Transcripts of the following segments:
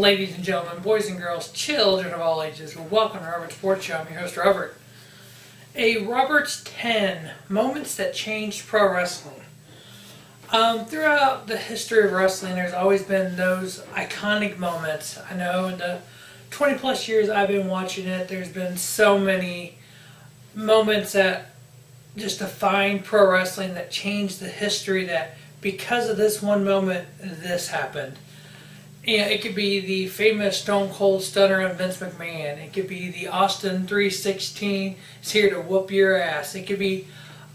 Ladies and gentlemen, boys and girls, children of all ages, well, welcome to Robert Sports Show. I'm your host, Robert. A Robert's 10 Moments That Changed Pro Wrestling. Throughout the history of wrestling, there's always been those iconic moments. I know in the 20 plus years I've been watching it, there's been so many moments that just defined pro wrestling, that changed the history, that because of this one moment, this happened. Yeah, it could be the famous Stone Cold Stunner of Vince McMahon. It could be the Austin 316 is here to whoop your ass. It could be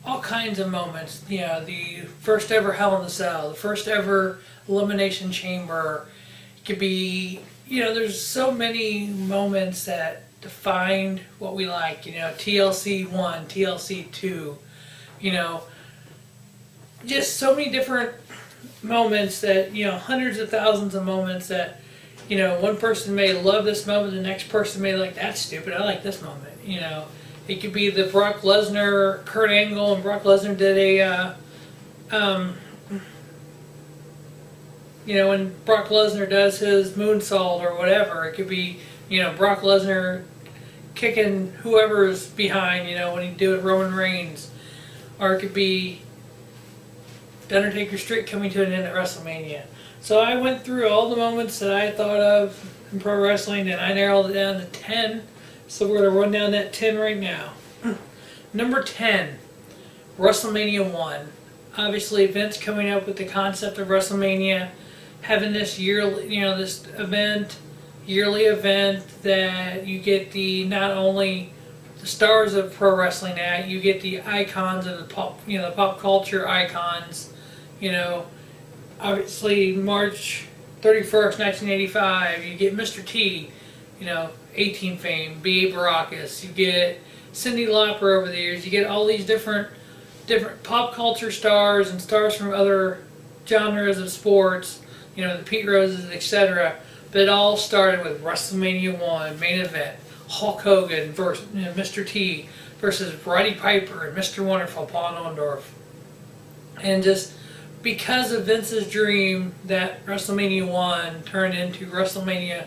all kinds of moments. You know, the first ever Hell in the Cell, the first ever Elimination Chamber. It could be, you know, there's so many moments that defined what we like. You know, TLC 1, TLC 2, you know, just so many different moments that, you know, hundreds of thousands of moments that, you know, one person may love this moment, the next person may like, that's stupid, I like this moment. You know, it could be the Brock Lesnar, Kurt Angle, and Brock Lesnar did a you know, when Brock Lesnar does his moonsault or whatever. It could be, you know, Brock Lesnar kicking whoever's behind, you know, when he do it, Roman Reigns. Or it could be The Undertaker streak coming to an end at WrestleMania. So I went through all the moments that I thought of in pro wrestling, and I narrowed it down to 10. So we're going to run down that 10 right now. Number 10, WrestleMania 1. Obviously, Vince coming up with the concept of WrestleMania, having this yearly, you know, this yearly event that you get the not only the stars of pro wrestling at, you get the icons of the pop, you know, the pop culture icons. You know, obviously March 31st, 1985, you get Mr. T, you know, 18 fame, B.A. Baracus, you get Cyndi Lauper over the years, you get all these different pop culture stars and stars from other genres of sports, you know, the Pete Roses, etc. But it all started with WrestleMania 1, main event, Hulk Hogan versus, you know, Mr. T versus Roddy Piper and Mr. Wonderful, Paul Orndorff. And just because of Vince's dream, that WrestleMania 1 turned into WrestleMania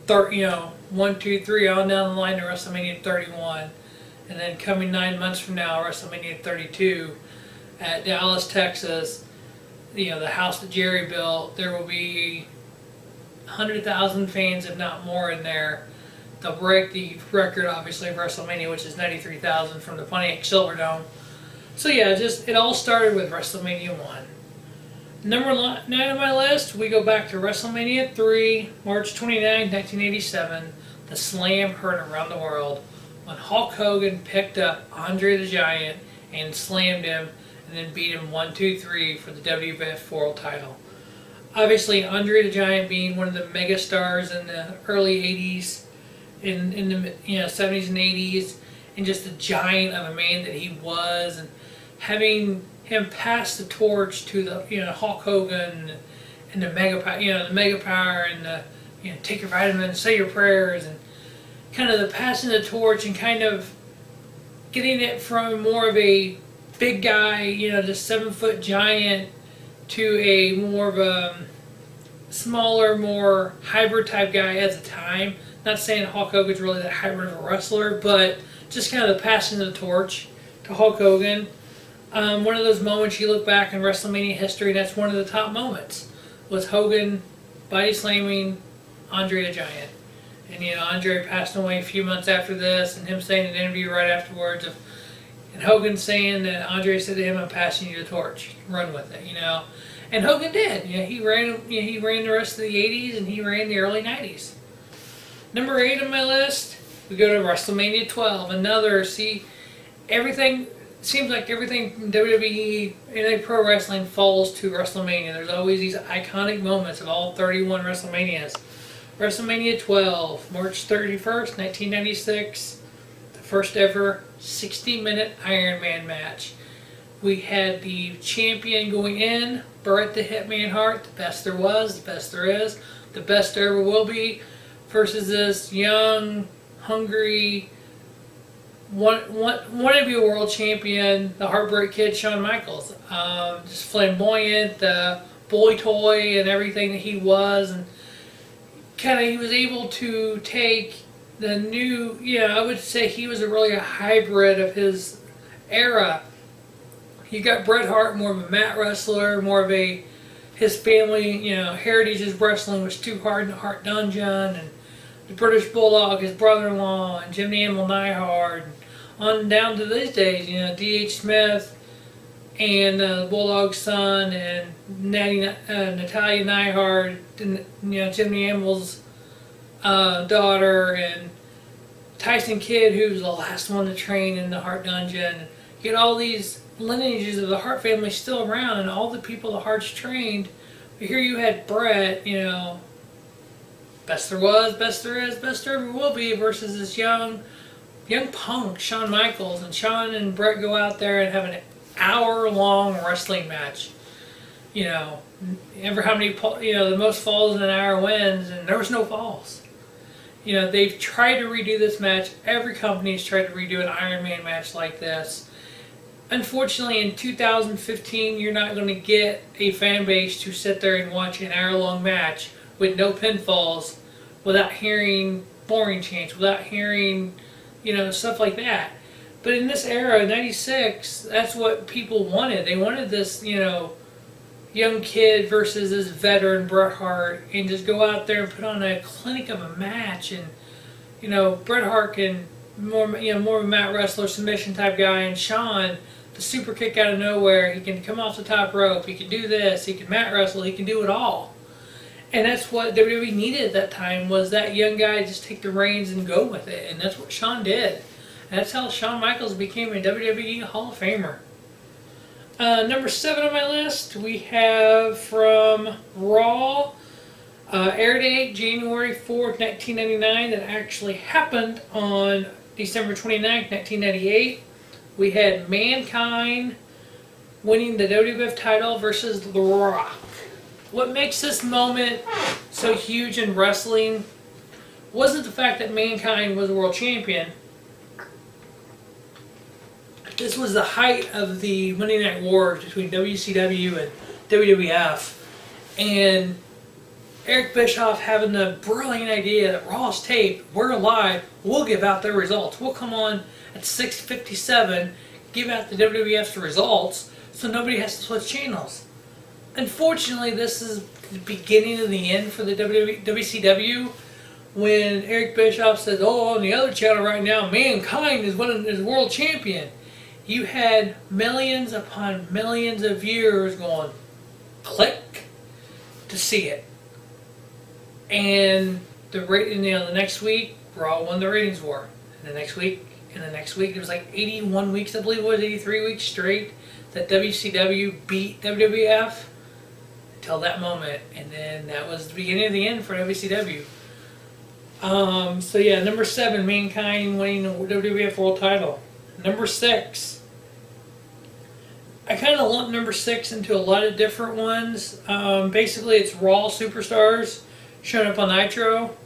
30, you know, 1, 2, 3, on down the line to WrestleMania 31. And then coming 9 months from now, WrestleMania 32 at Dallas, Texas, you know, the house that Jerry built. There will be 100,000 fans, if not more, in there. They'll break the record, obviously, of WrestleMania, which is 93,000 from the Pontiac Silverdome. So yeah, just it all started with WrestleMania 1. Number 9 on my list, we go back to WrestleMania 3, March 29, 1987. The Slam heard around the world when Hulk Hogan picked up Andre the Giant and slammed him and then beat him 1, 2, 3 for the WWF World title. Obviously, Andre the Giant being one of the mega stars in the early 80s, in the, you know, 70s and 80s, and just the giant of a man that he was, and having him pass the torch to the, you know, Hulk Hogan and the mega power, you know, the mega power, and the, you know, take your vitamins, say your prayers, and kind of the passing the torch and kind of getting it from more of a big guy, you know, just 7-foot giant, to a more of a smaller, more hybrid type guy at the time. Not saying Hulk Hogan's really that hybrid of a wrestler, but just kind of the passing of the torch to Hulk Hogan. One of those moments you look back in WrestleMania history, that's one of the top moments, was Hogan body slamming Andre the Giant. And, you know, Andre passed away a few months after this, and him saying in an interview right afterwards, and Hogan saying that Andre said to him, "I'm passing you the torch, run with it," you know. And Hogan did. You know, he ran the rest of the 80s, and he ran the early 90s. Number 8 on my list, we go to WrestleMania 12. Another, everything, seems like everything from WWE and pro wrestling falls to WrestleMania. There's always these iconic moments of all 31 WrestleManias. WrestleMania 12, March 31st, 1996, the first ever 60-minute Iron Man match. We had the champion going in, Bret the Hitman Hart, the best there was, the best there is, the best there ever will be, versus this young, hungry, wannabe world champion, the Heartbreak Kid, Shawn Michaels. Just flamboyant, the boy toy and everything that he was, and he was able to take the new, I would say he was really a hybrid of his era. You got Bret Hart, more of a mat wrestler, more of his family, heritage is wrestling was too hard in the Hart Dungeon, and the British Bulldog, his brother-in-law, and Jim the Animal Neidhart, and on down to these days, D.H. Smith, and Bulldog's son, and Natalia Neidhart, and, Jim the Animal's daughter, and Tyson Kidd, who was the last one to train in the Hart Dungeon. You get all these lineages of the Hart family still around, and all the people the Harts trained. But here you had Bret, best there was, best there is, best there ever will be, versus this young punk, Shawn Michaels. And Shawn and Bret go out there and have an hour-long wrestling match. Ever how many, the most falls in an hour wins, and there was no falls. They've tried to redo this match. Every company's tried to redo an Iron Man match like this. Unfortunately, in 2015, you're not going to get a fan base to sit there and watch an hour-long match with no pinfalls without hearing boring chants, without hearing, stuff like that. But in this era, '96, that's what people wanted. They wanted this, young kid versus this veteran Bret Hart, and just go out there and put on a clinic of a match. And Bret Hart can more of a mat wrestler, submission type guy, and Shawn, the super kick out of nowhere. He can come off the top rope. He can do this. He can mat wrestle. He can do it all. And that's what WWE needed at that time, was that young guy just take the reins and go with it. And that's what Shawn did. And that's how Shawn Michaels became a WWE Hall of Famer. Number 7 on my list, we have from Raw, air date January 4th, 1999, that actually happened on December 29th, 1998. We had Mankind winning the WWF title versus The Rock. What makes this moment so huge in wrestling wasn't the fact that Mankind was a world champion. This was the height of the Monday Night Wars between WCW and WWF. And Eric Bischoff having the brilliant idea that Raw's tape, we're live, we'll give out the results. We'll come on at 6:57, give out the WWF's results, so nobody has to switch channels. Unfortunately, this is the beginning of the end for the WCW, when Eric Bischoff says, on the other channel right now, Mankind is world champion. You had millions upon millions of viewers going click to see it. And the next week, Raw won the ratings war. And the next week, it was like 81 weeks, I believe it was, 83 weeks straight, that WCW beat WWF until that moment. And then that was the beginning of the end for WCW. Number 7, Mankind winning the WWF World title. Number 6. I kind of lump number 6 into a lot of different ones. Basically, it's Raw Superstars showing up on Nitro.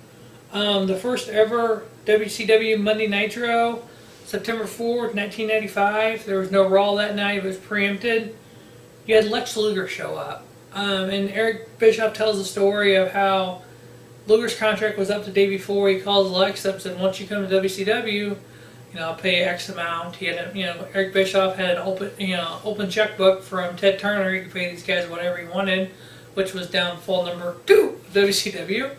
The first ever WCW Monday Nitro, September 4th, 1995. There was no Raw that night. It was preempted. You had Lex Luger show up. And Eric Bischoff tells the story of how Luger's contract was up the day before. He calls Lex up and said, once you come to WCW, I'll pay X amount. He had, Eric Bischoff had an open checkbook from Ted Turner. He could pay these guys whatever he wanted, which was downfall number 2 of WCW.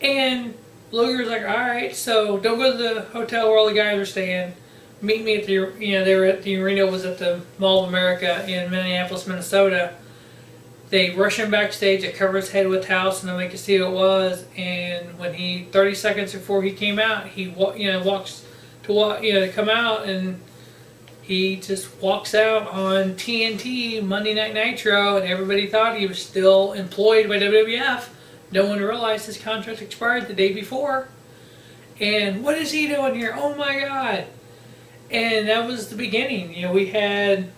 And Luger's like, all right, so don't go to the hotel where all the guys are staying. Meet me at the, they were at the arena, was at the Mall of America in Minneapolis, Minnesota. They rush him backstage. They cover his head with towels so nobody could see who it was. And when 30 seconds before he came out, he walks to come out, and he just walks out on TNT Monday Night Nitro, and everybody thought he was still employed by WWF. No one realized his contract expired the day before. And what is he doing here? Oh my God! And that was the beginning. We had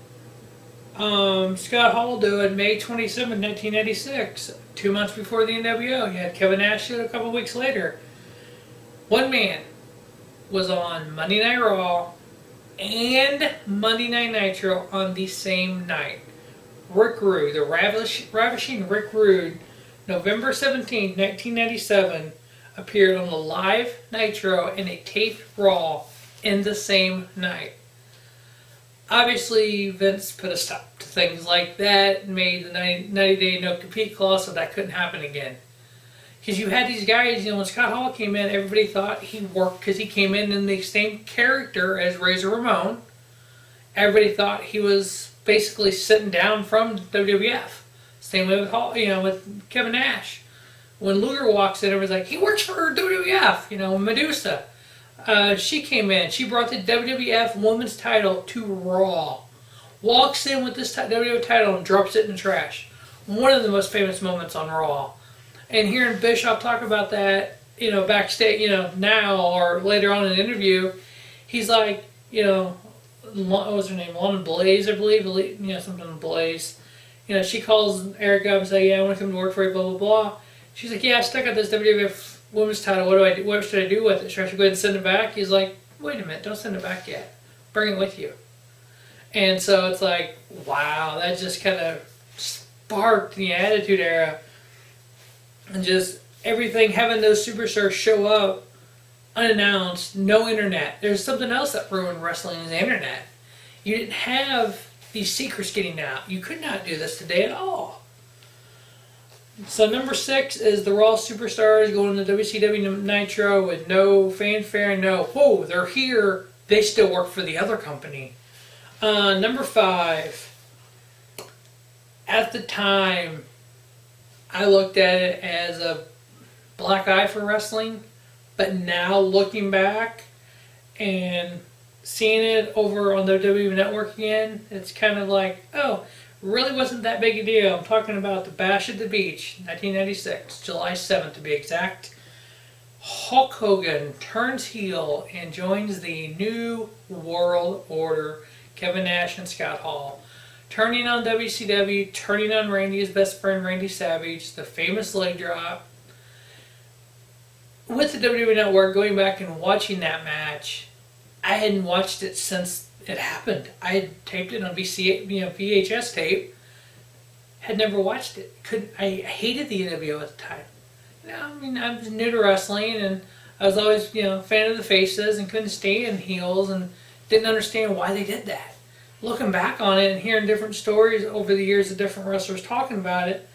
Scott Hall do it May 27, 1996, 2 months before the NWO. You had Kevin Nash do it a couple weeks later. One man was on Monday Night Raw and Monday Night Nitro on the same night. Rick Rude, the ravishing Rick Rude, November 17th, 1997, appeared on the live Nitro and a taped Raw in the same night. Obviously, Vince put a stop to things like that and made the 90-day no-compete clause so that couldn't happen again. Because you had these guys, when Scott Hall came in, everybody thought he worked because he came in the same character as Razor Ramon. Everybody thought he was basically sitting down from WWF. Same way with Hall, with Kevin Nash. When Luger walks in, everybody's like, he works for WWF, Medusa. She came in. She brought the WWF Women's title to Raw. Walks in with this WWF title and drops it in the trash. One of the most famous moments on Raw. And hearing Bischoff talk about that, backstage, now or later on in an interview, he's like, what was her name? Lana Blaze, I believe. Something Blaze. She calls Eric up and says, yeah, I want to come to work for you, blah, blah, blah. She's like, yeah, I stuck out this WWF Women's title. What do I do? What should I do with it? Should I go ahead and send it back? He's like, wait a minute, don't send it back yet. Bring it with you. And so it's like, wow, that just kind of sparked the Attitude Era. And just everything, having those superstars show up unannounced, no internet. There's something else that ruined wrestling is the internet. You didn't have these secrets getting out. You could not do this today at all. So number 6 is the Raw Superstars going to WCW Nitro with no fanfare, whoa, they're here. They still work for the other company. Number 5, at the time, I looked at it as a black eye for wrestling, but now looking back and seeing it over on the WWE Network again, it's kind of like, oh, really wasn't that big a deal. I'm talking about the Bash at the Beach, 1996, July 7th to be exact. Hulk Hogan turns heel and joins the New World Order, Kevin Nash and Scott Hall. Turning on WCW, turning on Randy's best friend, Randy Savage, the famous leg drop. With the WWE Network, going back and watching that match, I hadn't watched it since it happened. I had taped it on VHS tape. Had never watched it. I hated the NWO at the time. I was new to wrestling, and I was always, a fan of the faces and couldn't stand heels and didn't understand why they did that. Looking back on it and hearing different stories over the years of different wrestlers talking about it,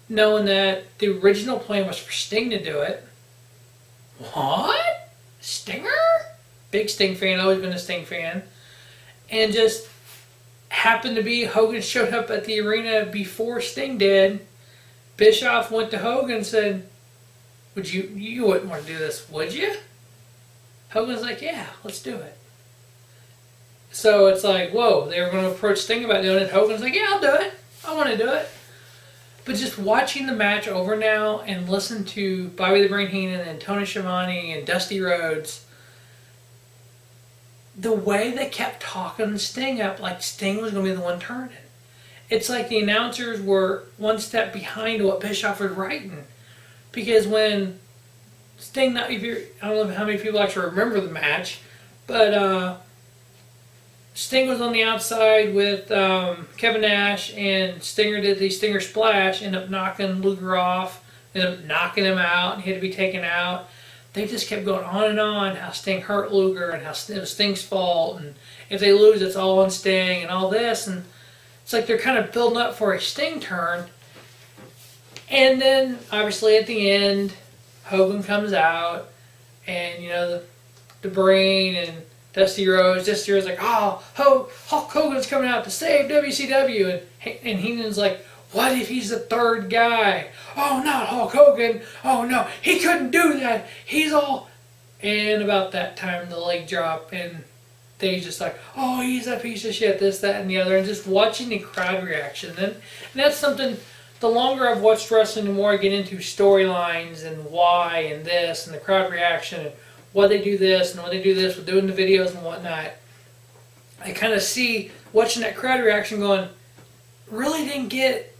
knowing that the original plan was for Sting to do it. What? Stinger? Big Sting fan, always been a Sting fan. And just happened to be Hogan showed up at the arena before Sting did. Bischoff went to Hogan and said, you wouldn't want to do this, would you? Hogan's like, yeah, let's do it. So it's like, whoa, they were going to approach Sting about doing it. Hogan's like, yeah, I'll do it. I want to do it. But just watching the match over now and listen to Bobby the Brain Heenan and Tony Schiavone and Dusty Rhodes, the way they kept talking Sting up like Sting was going to be the one turning. It's like the announcers were one step behind what Bischoff was writing. Because when Sting, I don't know how many people actually remember the match, but Sting was on the outside with Kevin Nash, and Stinger did the Stinger Splash, ended up knocking Luger off, ended up knocking him out, and he had to be taken out. They just kept going on and on, how Sting hurt Luger, and how it was Sting's fault, and if they lose, it's all on Sting, and all this, and it's like they're kind of building up for a Sting turn. And then, obviously, at the end, Hogan comes out, and, the Brain and Dusty Rhodes like, oh, Hulk Hogan's coming out to save WCW. And Heenan's like, what if he's the third guy? Oh, not Hulk Hogan. Oh, no, he couldn't do that. He's all... And about that time, the leg drop, and they just like, oh, he's a piece of shit, this, that, and the other. And just watching the crowd reaction. And that's something... The longer I've watched wrestling, the more I get into storylines and why and this and the crowd reaction and why they do this and why they do this with doing the videos and whatnot. I kind of see, watching that crowd reaction going, really didn't get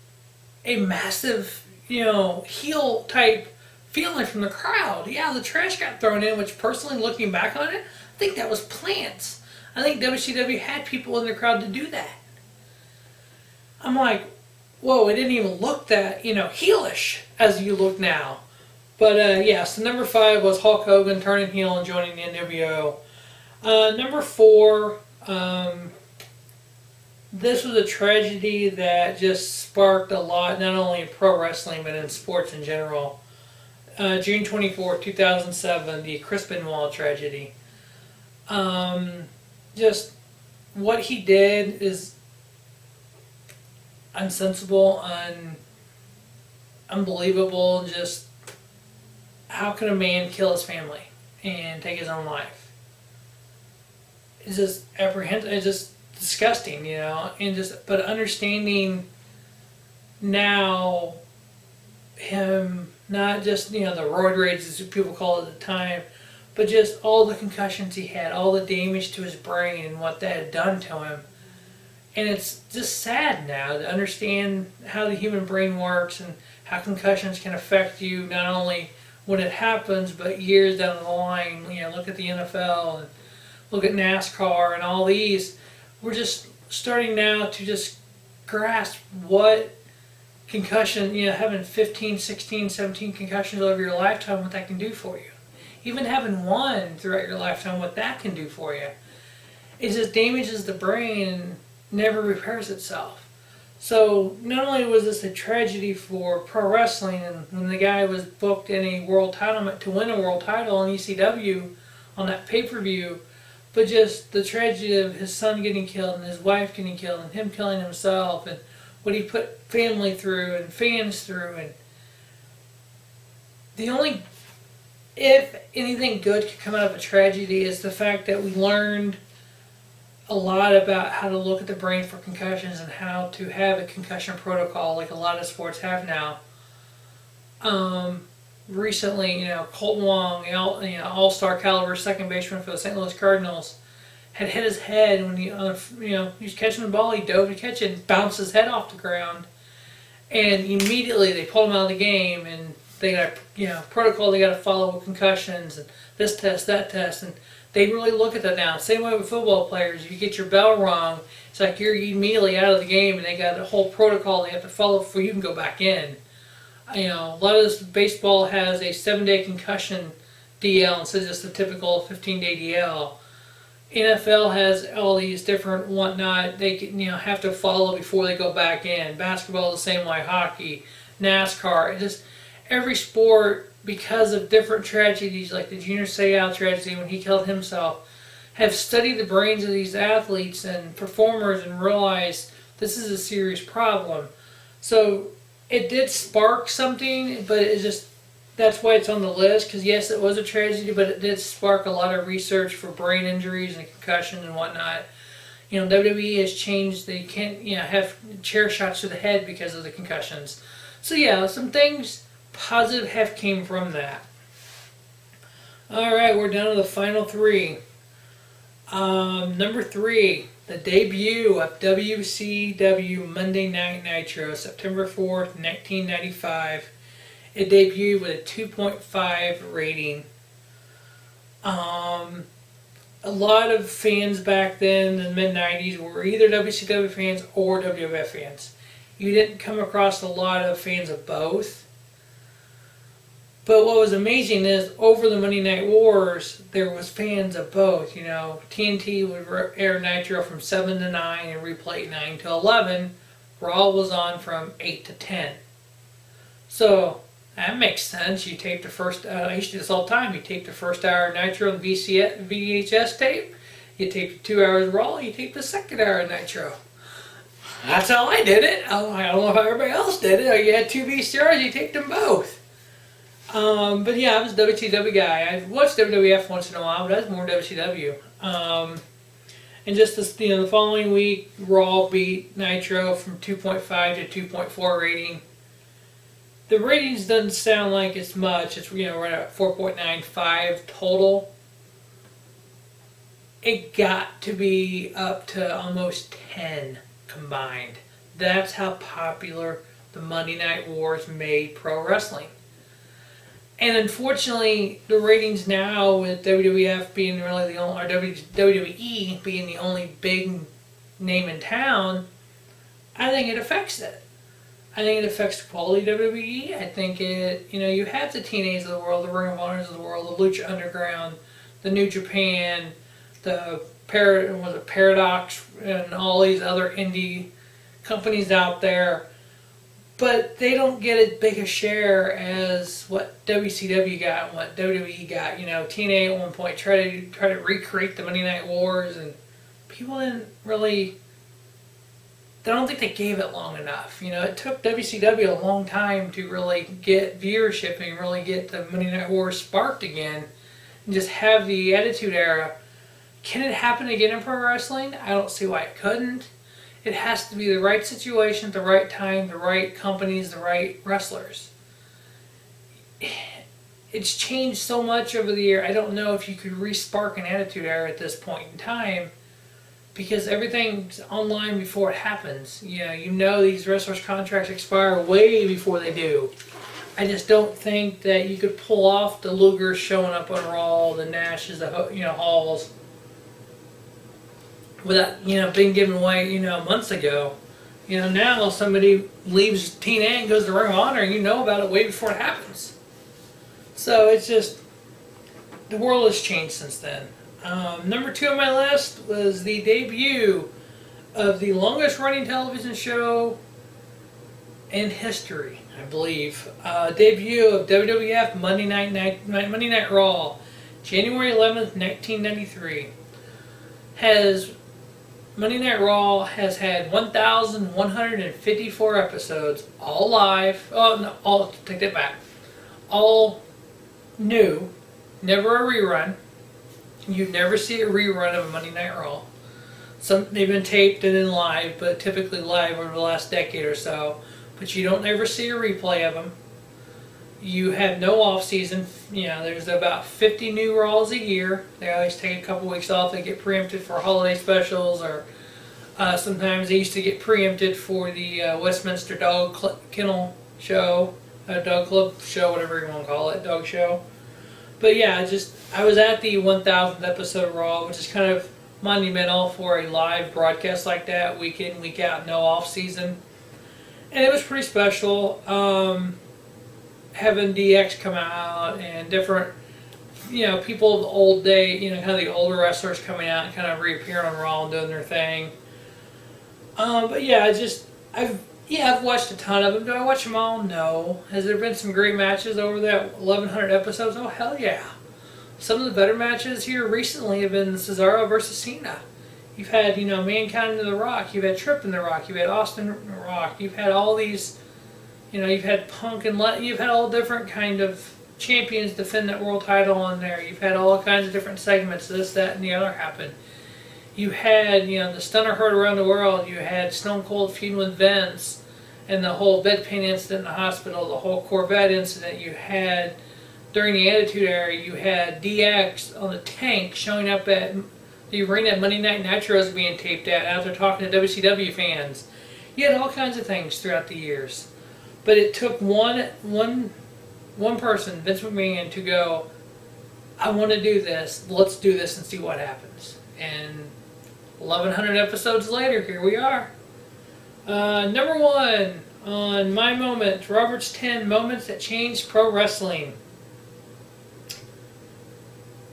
a massive, heel type feeling from the crowd. Yeah, the trash got thrown in, which personally looking back on it, I think that was plants. I think WCW had people in the crowd to do that. I'm like, whoa, it didn't even look that, heelish as you look now. But yeah, so number 5 was Hulk Hogan turning heel and joining the NWO. Number 4, this was a tragedy that just sparked a lot, not only in pro wrestling, but in sports in general. June 24, 2007, the Chris Benoit tragedy. Just what he did is unsensible, unbelievable. Just how can a man kill his family and take his own life? It's just apprehensive. It's just disgusting, and but understanding now him, not just the roid rage as people call it at the time, but just all the concussions he had, all the damage to his brain and what that had done to him. And it's just sad now to understand how the human brain works and how concussions can affect you not only when it happens but years down the line. Look at the NFL and look at NASCAR and all these. We're just starting now to just grasp what concussion, having 15, 16, 17 concussions over your lifetime, what that can do for you. Even having one throughout your lifetime, what that can do for you. It just damages the brain and never repairs itself. So not only was this a tragedy for pro wrestling, and when the guy was booked in a world title to win a world title in ECW on that pay-per-view, but just the tragedy of his son getting killed and his wife getting killed and him killing himself and what he put family through and fans through. And the only, if anything good could come out of a tragedy, is the fact that we learned a lot about how to look at the brain for concussions and how to have a concussion protocol like a lot of sports have now. Recently, Colton Wong, all-star caliber second baseman for the St. Louis Cardinals, had hit his head when he was catching the ball. He dove to catch it and bounced his head off the ground, and immediately they pulled him out of the game. And they got protocol they got to follow with concussions and this test, that test, and they really look at that now. Same way with football players. If you get your bell wrong, it's like you're immediately out of the game, and they got a whole protocol they have to follow before you can go back in. A lot of this baseball has a 7-day concussion DL instead of just the typical 15-day DL. NFL has all these different whatnot they have to follow before they go back in. Basketball the same way, hockey, NASCAR, just every sport, because of different tragedies like the Junior Seau tragedy when he killed himself, have studied the brains of these athletes and performers and realized this is a serious problem. So it did spark something, but that's why it's on the list, because yes, it was a tragedy, but it did spark a lot of research for brain injuries and concussions and whatnot. WWE has changed. They can't, have chair shots to the head because of the concussions. So yeah, some things positive have came from that. Alright, we're down to the final 3. Number 3, the debut of WCW Monday Night Nitro, September 4th, 1995. It debuted with a 2.5 rating. A lot of fans back then in the mid-90s were either WCW fans or WWF fans. You didn't come across a lot of fans of both. But what was amazing is over the Monday Night Wars, there was fans of both. TNT would air Nitro from 7 to 9 and replay 9 to 11. Raw was on from 8 to 10. So that makes sense. You tape the first, I used to do this all the time. You tape the first hour of Nitro on VHS tape. You tape the 2 hours of Raw. You tape the second hour of Nitro. That's how I did it. I don't know how everybody else did it. You had 2 VCRs, you taped them both. But yeah, I was a WCW guy. I watched WWF once in a while, but I was more WCW. And just this, the following week, Raw beat Nitro from 2.5 to 2.4 rating. The ratings doesn't sound like it's much. It's right at 4.95 total. It got to be up to almost 10 combined. That's how popular the Monday Night Wars made pro wrestling. And unfortunately, the ratings now with WWF being really the only, or WWE being the only big name in town, I think it affects it. I think it affects the quality of WWE. I think you have the TNAs of the world, the Ring of Honors of the world, the Lucha Underground, the New Japan, the Paradox, and all these other indie companies out there. But they don't get as big a share as what WCW got and what WWE got. TNA at one point tried to recreate the Monday Night Wars, and people didn't really. I don't think they gave it long enough. It took WCW a long time to really get viewership and really get the Monday Night Wars sparked again, and just have the Attitude Era. Can it happen again in pro wrestling? I don't see why it couldn't. It has to be the right situation at the right time, the right companies, the right wrestlers. It's changed so much over the year. I don't know if you could re-spark an Attitude Era at this point in time, because everything's online before it happens. These wrestlers' contracts expire way before they do. I just don't think that you could pull off the Lugers showing up on Raw, the Nashes, the Halls, without being given away months ago. Now somebody leaves TNA and goes to Ring of Honor, and about it way before it happens. So it's just the world has changed since then. Number 2 on my list was the debut of the longest running television show in history, I believe. Debut of WWF Monday Night Raw, January 11th, 1993. Monday Night Raw has had 1,154 episodes, all live. Oh, no, take that back. All new, never a rerun. You never see a rerun of a Monday Night Raw. They've been taped and then live, but typically live over the last decade or so. But you don't ever see a replay of them. You have no off season. There's about 50 new Raws a year. They always take a couple weeks off. They get preempted for holiday specials, or sometimes they used to get preempted for the Westminster Dog Kennel Show, Dog Club Show, whatever you want to call it, Dog Show. But yeah, I was at the 1,000th episode of Raw, which is kind of monumental for a live broadcast like that, week in, week out, no off season. And it was pretty special. Having DX come out and different, people of the old day, kind of the older wrestlers coming out and kind of reappearing on Raw and doing their thing. But yeah, I've watched a ton of them. Do I watch them all? No. Has there been some great matches over that 1,100 episodes? Oh, hell yeah. Some of the better matches here recently have been Cesaro versus Cena. You've had, Mankind and The Rock. You've had Tripp and The Rock. You've had Austin and The Rock. You've had all these, you've had Punk and you've had all different kind of champions defend that world title on there. You've had all kinds of different segments, this, that, and the other happen. You had, the Stunner Herd around the world. You had Stone Cold feuding with Vince and the whole bedpan incident in the hospital, the whole Corvette incident. You had, during the Attitude Era, you had DX on the tank showing up at the arena at Monday Night Nitro was being taped at after talking to WCW fans. You had all kinds of things throughout the years. But it took one person, Vince McMahon, to go, I want to do this. Let's do this and see what happens. And 1,100 episodes later, here we are. Number 1 on my moment, Robert's 10 moments that changed pro wrestling.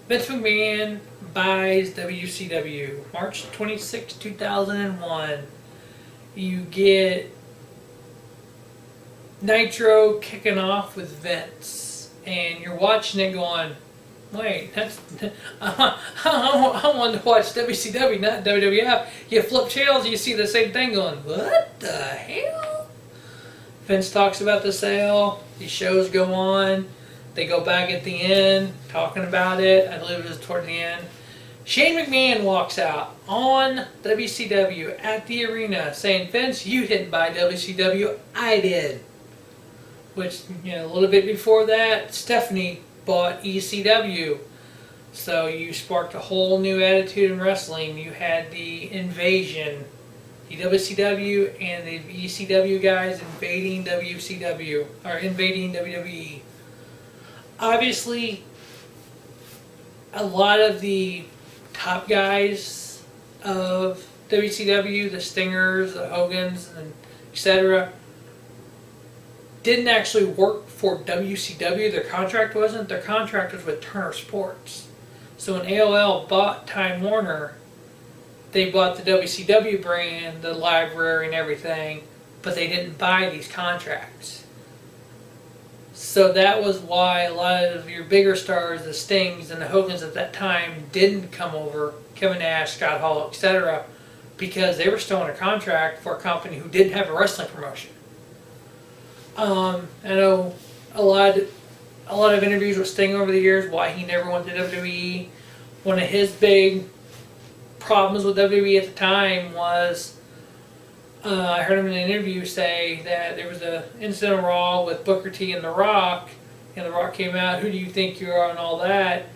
Vince McMahon buys WCW, March 26, 2001. You get Nitro kicking off with Vince, and you're watching it going, wait, I wanted to watch WCW, not WWF. You flip channels, you see the same thing going, what the hell? Vince talks about the sale, these shows go on, they go back at the end, talking about it, I believe it was toward the end. Shane McMahon walks out on WCW at the arena saying, Vince, you didn't buy WCW, I did. Which, a little bit before that, Stephanie bought ECW. So you sparked a whole new attitude in wrestling. You had the invasion, the WCW and the ECW guys invading WCW, or invading WWE. Obviously, a lot of the top guys of WCW, the Stingers, the Hogans, and etc., didn't actually work for WCW. Their contract wasn't. Their contract was with Turner Sports. So when AOL bought Time Warner, they bought the WCW brand, the library and everything, but they didn't buy these contracts. So that was why a lot of your bigger stars, the Stings and the Hogans at that time, didn't come over, Kevin Nash, Scott Hall, etc., because they were still under contract for a company who didn't have a wrestling promotion. I know a lot of interviews with Sting over the years, why he never went to WWE. One of his big problems with WWE at the time was, I heard him in an interview say that there was an incident on Raw with Booker T and The Rock, and The Rock came out, who do you think you are, and all that.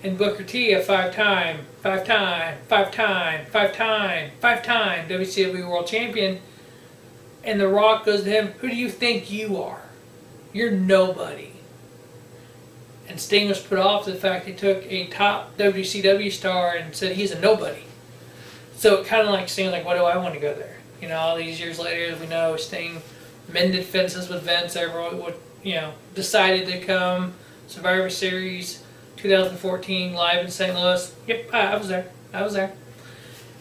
And Booker T, a five-time WCW World Champion, and The Rock goes to him, who do you think you are? You're nobody. And Sting was put off the fact he took a top WCW star and said he's a nobody. So it kind of like Sting, like, why do I want to go there? You know, all these years later, as we know, Sting mended fences with Vince. Everyone would, decided to come. Survivor Series 2014 live in St. Louis. Yep, I was there.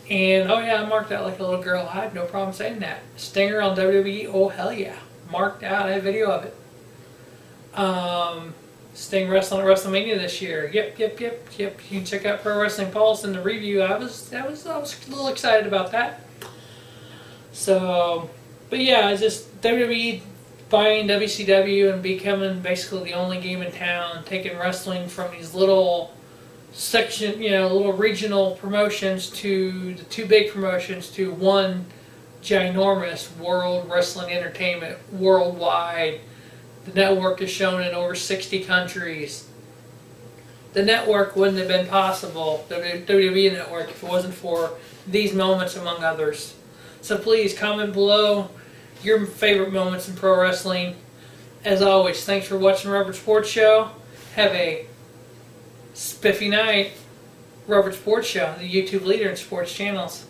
And oh yeah, I marked out like a little girl. I had no problem saying that. Stinger on WWE. Oh hell yeah, marked out. I have video of it. Sting wrestling at WrestleMania this year. Yep. You can check out Pro Wrestling Pulse in the review. I was a little excited about that. So, but yeah, it's just WWE buying WCW and becoming basically the only game in town, taking wrestling from these little section, little regional promotions to the two big promotions to one ginormous World Wrestling Entertainment worldwide. The network is shown in over 60 countries. The network wouldn't have been possible, the WWE network, if it wasn't for these moments among others. So please comment below your favorite moments in pro wrestling. As always, thanks for watching Robert Sports Show. Have a spiffy night. Robert Sports Show, the YouTube leader in sports channels.